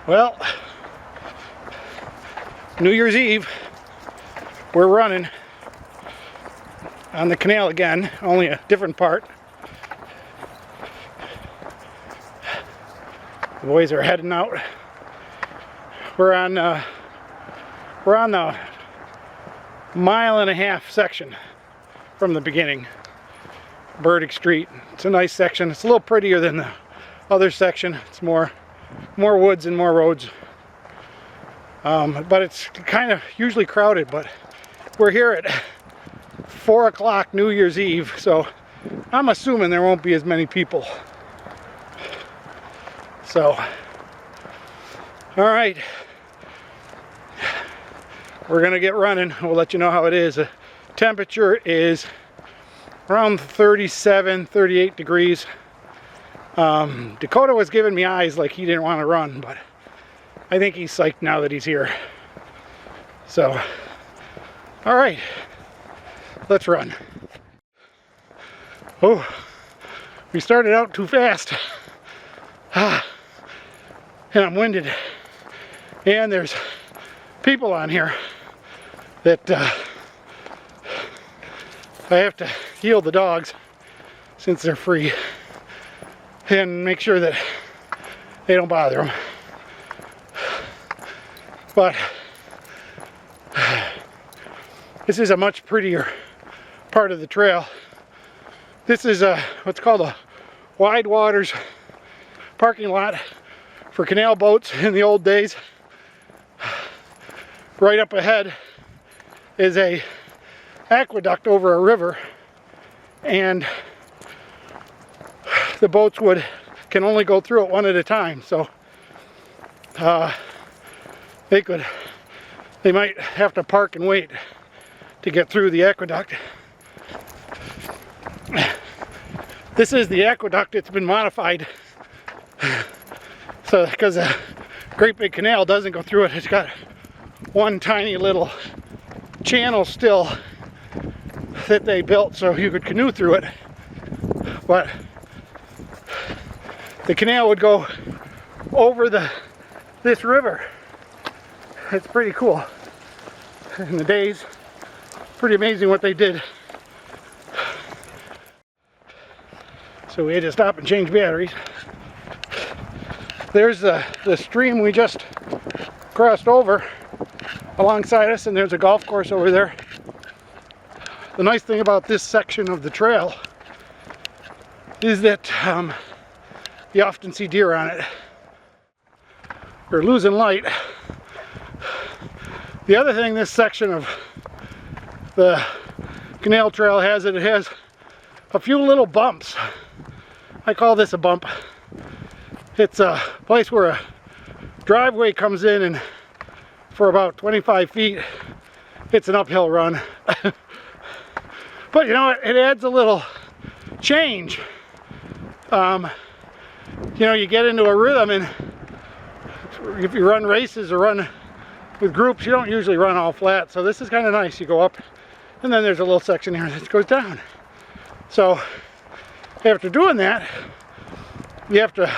Well, New Year's Eve, we're running on the canal again, only a different part. The boys are heading out. We're on the 1.5-mile section from the beginning, Burdick Street. It's a nice section. It's a little prettier than the other section. It's more woods and more roads. But it's kind of usually crowded, but we're here at 4 o'clock New Year's Eve, so I'm assuming there won't be as many people. So, all right, we're gonna get running. We'll let you know how it is. The temperature is around 37, 38 degrees. Dakota was giving me eyes like he didn't want to run, but I think he's psyched now that he's here. So, all right, let's run. Oh, we started out too fast. And I'm winded. And there's people on here that I have to heal the dogs since they're free and make sure that they don't bother them. But this is a much prettier part of the trail. This is what's called a wide waters parking lot for canal boats in the old days. Right up ahead is a aqueduct over a river, and the boats can only go through it one at a time. So they might have to park and wait to get through the aqueduct. This is the aqueduct. It's been modified. So, because the Great Big Canal doesn't go through it, it's got one tiny little channel still that they built so you could canoe through it. But the canal would go over this river. It's pretty cool. In the days, pretty amazing what they did. So we had to stop and change batteries. There's the stream we just crossed over alongside us, and there's a golf course over there. The nice thing about this section of the trail is that you often see deer on it. We're losing light. The other thing this section of the canal trail has, it has a few little bumps. I call this a bump. It's a place where a driveway comes in, and for about 25 feet it's an uphill run. But you know, it adds a little change. You know, you get into a rhythm, and if you run races or run with groups, you don't usually run all flat. So this is kind of nice. You go up, and then there's a little section here that goes down. So after doing that, you have to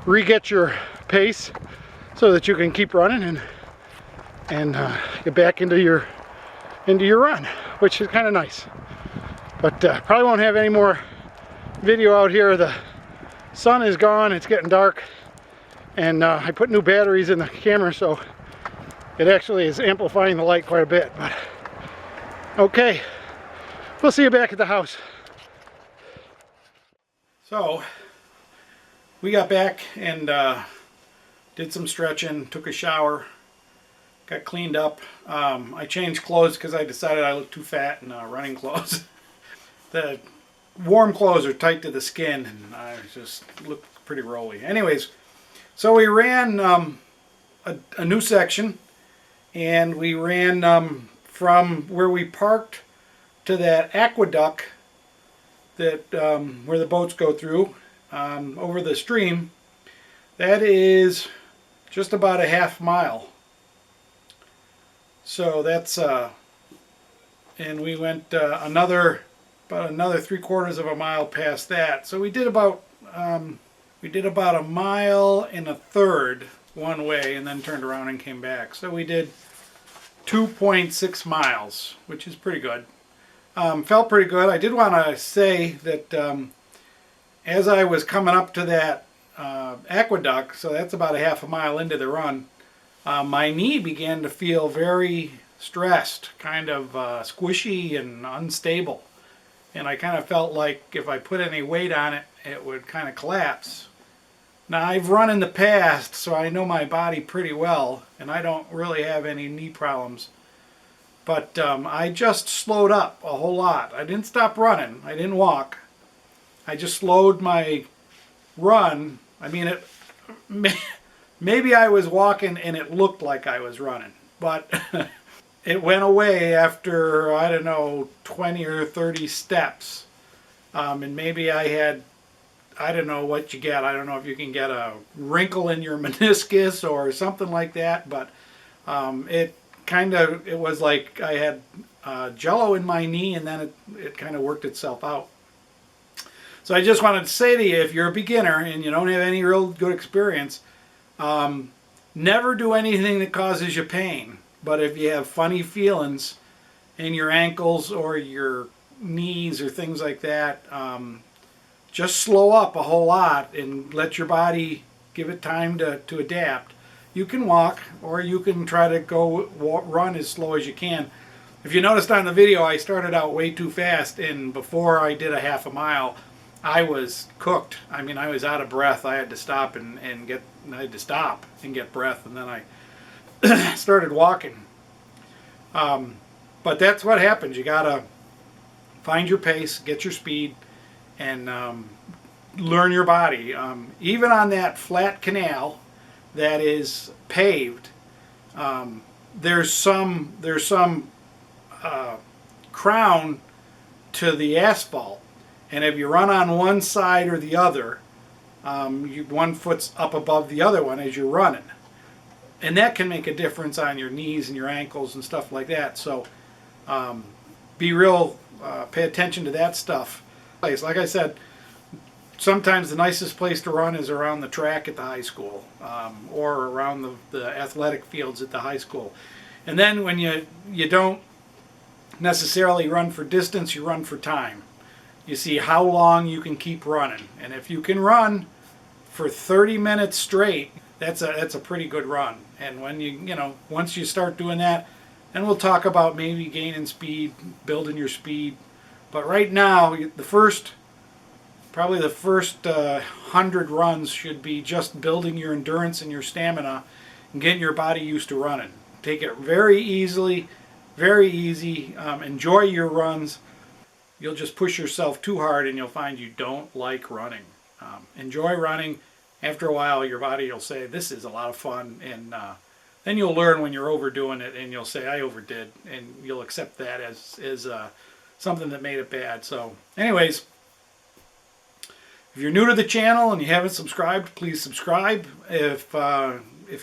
re-get your pace so that you can keep running and get back into your run, which is kind of nice. But probably won't have any more video out here. The sun is gone, it's getting dark, and I put new batteries in the camera, so it actually is amplifying the light quite a bit. But okay, we'll see you back at the house. So we got back and did some stretching, took a shower, got cleaned up. I changed clothes because I decided I looked too fat in running clothes. The warm clothes are tight to the skin, and I just looked pretty rolly. Anyways, so we ran a new section, and we ran from where we parked to that aqueduct that where the boats go through over the stream. That is just about a half mile. So that's and we went about another 3/4 of a mile past that. So we did about a 1.33 miles one way and then turned around and came back. So we did 2.6 miles, which is pretty good. Felt pretty good. I did want to say that as I was coming up to that aqueduct, so that's about a half a mile into the run, my knee began to feel very stressed, kind of squishy and unstable. And I kind of felt like if I put any weight on it, it would kind of collapse. Now, I've run in the past, so I know my body pretty well, and I don't really have any knee problems. But I just slowed up a whole lot. I didn't stop running. I didn't walk. I just slowed my run. I mean, maybe I was walking and it looked like I was running, but it went away after, I don't know, 20 or 30 steps. And maybe I had, I don't know what you get. I don't know if you can get a wrinkle in your meniscus or something like that, but it was like I had jello in my knee, and then it kind of worked itself out. So I just wanted to say to you, if you're a beginner and you don't have any real good experience, never do anything that causes you pain. But if you have funny feelings in your ankles or your knees or things like that, just slow up a whole lot and let your body give it time to adapt. You can walk, or you can try to run as slow as you can. If you noticed on the video, I started out way too fast, and before I did a half a mile, I was cooked. I mean, I was out of breath. I had to stop and get breath, and then I started walking. But that's what happens. You gotta find your pace, get your speed, and learn your body. Even on that flat canal that is paved, there's some crown to the asphalt, and if you run on one side or the other, one foot's up above the other one as you're running, and that can make a difference on your knees and your ankles and stuff like that. So be real, pay attention to that stuff. Like I said, sometimes the nicest place to run is around the track at the high school, or around the athletic fields at the high school. And then when you don't necessarily run for distance, you run for time. You see how long you can keep running. And if you can run for 30 minutes straight, that's a pretty good run. And when once you start doing that, then we'll talk about maybe gaining speed, building your speed. But right now, probably the first 100 runs should be just building your endurance and your stamina and getting your body used to running. Take it very easily, very easy. Enjoy your runs. You'll just push yourself too hard and you'll find you don't like running. Enjoy running. After a while, your body will say, this is a lot of fun. And then you'll learn when you're overdoing it, and you'll say, I overdid. And you'll accept that as something that made it bad. So anyways, if you're new to the channel and you haven't subscribed, please subscribe. If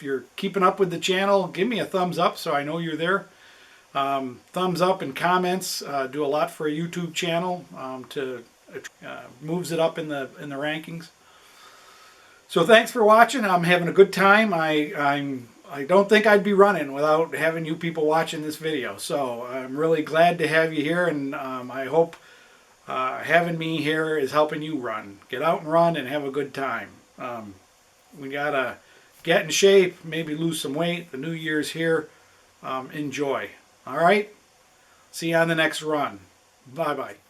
you're keeping up with the channel, give me a thumbs up so I know you're there. Thumbs up and comments do a lot for a YouTube channel. Moves it up in the rankings. So thanks for watching. I'm having a good time. I don't think I'd be running without having you people watching this video. So I'm really glad to have you here, and I hope having me here is helping you run. Get out and run and have a good time. We gotta get in shape, maybe lose some weight. The new year's here. Enjoy. All right? See you on the next run. Bye-bye.